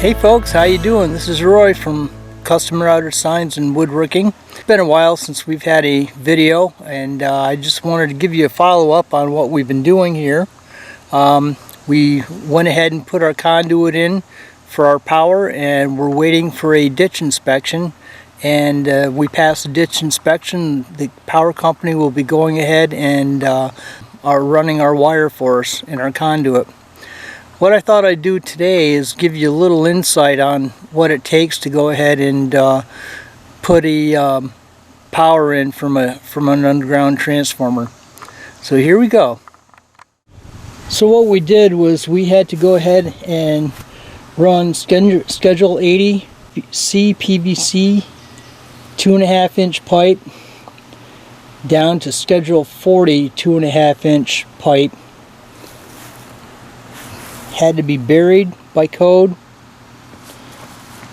Hey folks, how you doing? This is Roy from Custom Router Signs and Woodworking. It's been a while since we've had a video, and I just wanted to give you a follow-up on what we've been doing here. We went ahead and put our conduit in for our power, and we're waiting for a ditch inspection. And we passed the ditch inspection. The power company will be going ahead and are running our wire for us in our conduit. What I thought I'd do today is give you a little insight on what it takes to go ahead and put a power in from an underground transformer. So here we go. So what we did was we had to go ahead and run Schedule 80 CPVC 2.5 inch pipe down to Schedule 40 2.5 inch pipe. Had to be buried by code.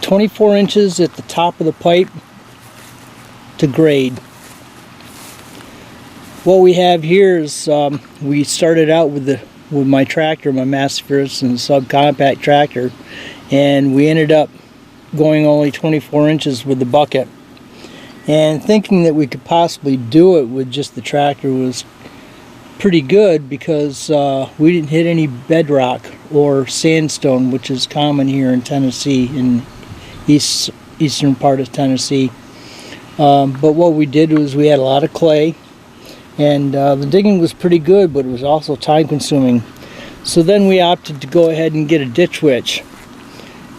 24 inches at the top of the pipe to grade. What we have here is we started out with my tractor, my Massey Ferguson subcompact tractor, and we ended up going only 24 inches with the bucket. And thinking that we could possibly do it with just the tractor was pretty good, because we didn't hit any bedrock or sandstone, which is common here in Tennessee, in eastern part of Tennessee. But what we did was we had a lot of clay, and the digging was pretty good, but it was also time consuming. So then we opted to go ahead and get a ditch witch,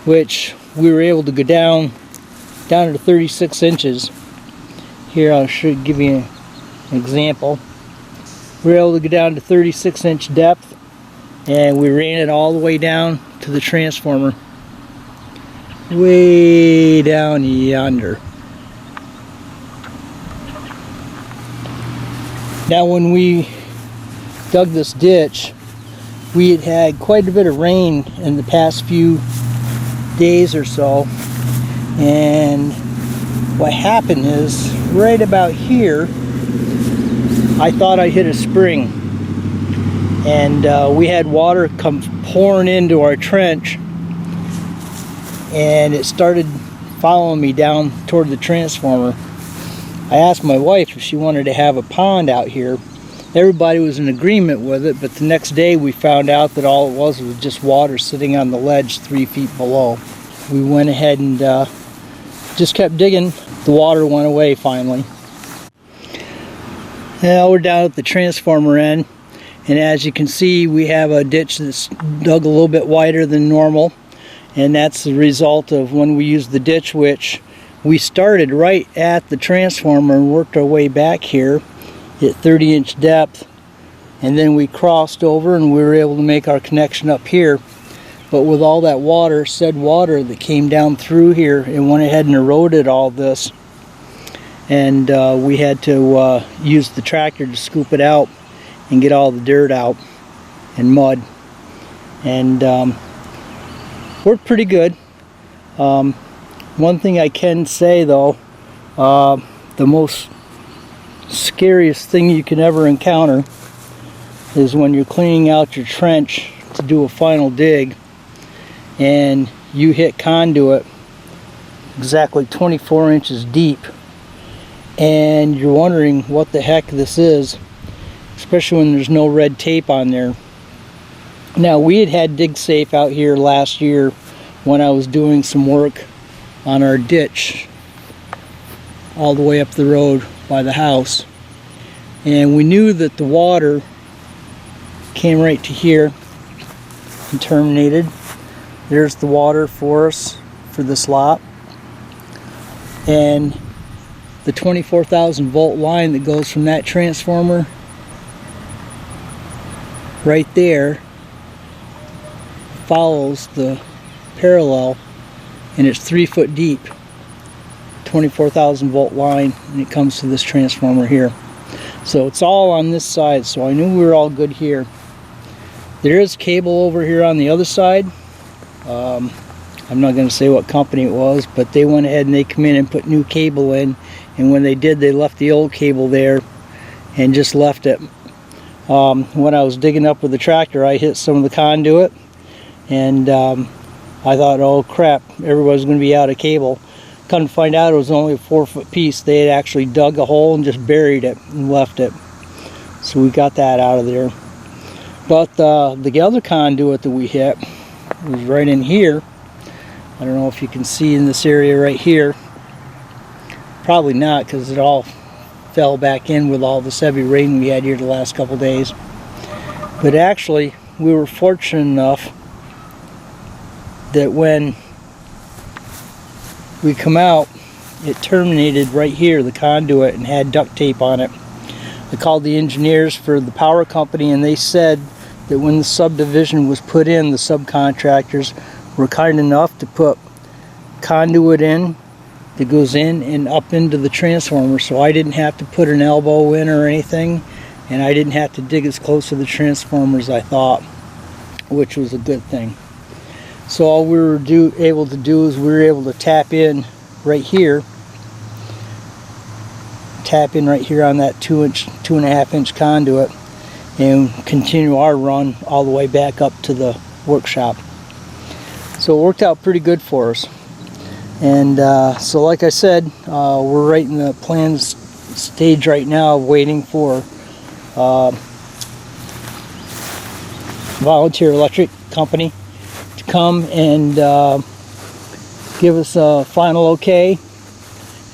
which we were able to go down to 36 inches. Here I'll give you an example. We were able to go down to 36 inch depth, and we ran it all the way down to the transformer, way down yonder. Now when we dug this ditch, we had had quite a bit of rain in the past few days or so, and what happened is right about here I thought I hit a spring, and we had water come pouring into our trench, and it started following me down toward the transformer. I asked my wife if she wanted to have a pond out here. Everybody was in agreement with it, but the next day we found out that all it was just water sitting on the ledge 3 feet below. We went ahead and just kept digging. The water went away finally. Now we're down at the transformer end, and as you can see, we have a ditch that's dug a little bit wider than normal, and that's the result of when we used the ditch witch. We started right at the transformer and worked our way back here at 30 inch depth, and then we crossed over and we were able to make our connection up here. But with all that water, said water that came down through here, and went ahead and eroded all this, and we had to use the tractor to scoop it out and get all the dirt out and mud, and worked pretty good. One thing I can say though, the most scariest thing you can ever encounter is when you're cleaning out your trench to do a final dig, and you hit conduit exactly 24 inches deep, and you're wondering what the heck this is, especially when there's no red tape on there. Now we had DigSafe out here last year when I was doing some work on our ditch all the way up the road by the house, and we knew that the water came right to here and terminated. There's the water for us for this lot, and the 24,000 volt line that goes from that transformer right there follows the parallel, and it's 3 foot deep, 24,000 volt line, and it comes to this transformer here. So it's all on this side, so I knew we were all good here. There is cable over here on the other side. I'm not going to say what company it was, but they went ahead and they come in and put new cable in, and when they did, they left the old cable there and just left it. When I was digging up with the tractor, I hit some of the conduit, and I thought, oh crap, everybody's going to be out of cable. Come to find out it was only a 4-foot piece. They had actually dug a hole and just buried it and left it. So we got that out of there. But the other conduit that we hit was right in here. I don't know if you can see in this area right here. Probably not, because it all fell back in with all this heavy rain we had here the last couple days. But actually, we were fortunate enough that when we come out, it terminated right here, the conduit, and had duct tape on it. I called the engineers for the power company, and they said that when the subdivision was put in, the subcontractors were kind enough to put conduit in that goes in and up into the transformer, so I didn't have to put an elbow in or anything, and I didn't have to dig as close to the transformer as I thought, which was a good thing. So all we were able to do is we were able to tap in right here on that 2.5 inch conduit and continue our run all the way back up to the workshop. So it worked out pretty good for us. And so like I said, we're right in the plans stage right now, waiting for Volunteer Electric Company to come and give us a final okay.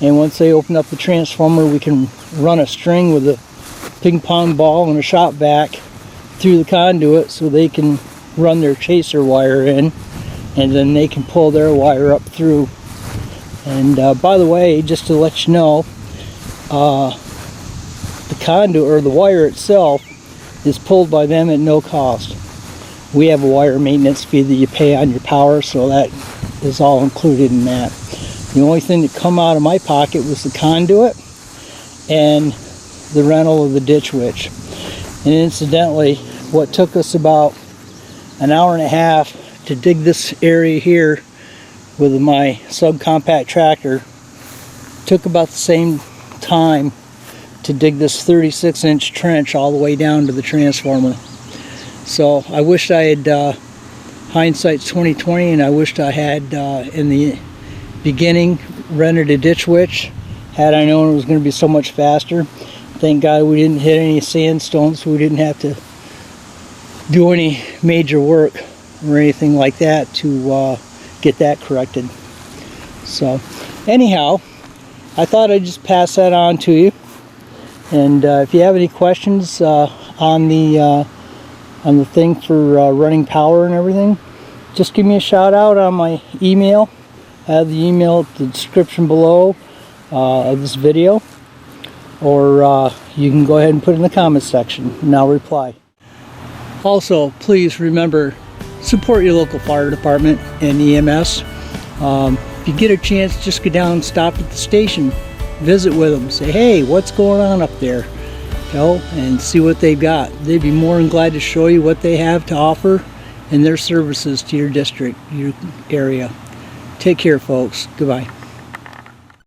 And once they open up the transformer, we can run a string with a ping pong ball and a shop vac through the conduit so they can run their chaser wire in, and then they can pull their wire up through. And by the way, just to let you know, the conduit or the wire itself is pulled by them at no cost. We have a wire maintenance fee that you pay on your power, so that is all included in that. The only thing that come out of my pocket was the conduit and the rental of the ditch witch. And incidentally, what took us about an hour and a half to dig this area here with my subcompact tractor took about the same time to dig this 36-inch trench all the way down to the transformer. So I wished I had hindsight's 2020, and I wished I had in the beginning rented a ditch witch. Had I known it was going to be so much faster. Thank God we didn't hit any sandstones, so we didn't have to do any major work or anything like that to get that corrected. So anyhow, I thought I'd just pass that on to you. And if you have any questions on the thing for running power and everything, just give me a shout out on my email. I have the email at the description below of this video, or you can go ahead and put it in the comments section and I'll reply. Also, please remember, support your local fire department and EMS. If you get a chance, just go down and stop at the station, visit with them, say, hey, what's going on up there? You know, and see what they've got. They'd be more than glad to show you what they have to offer and their services to your district, your area. Take care, folks. Goodbye.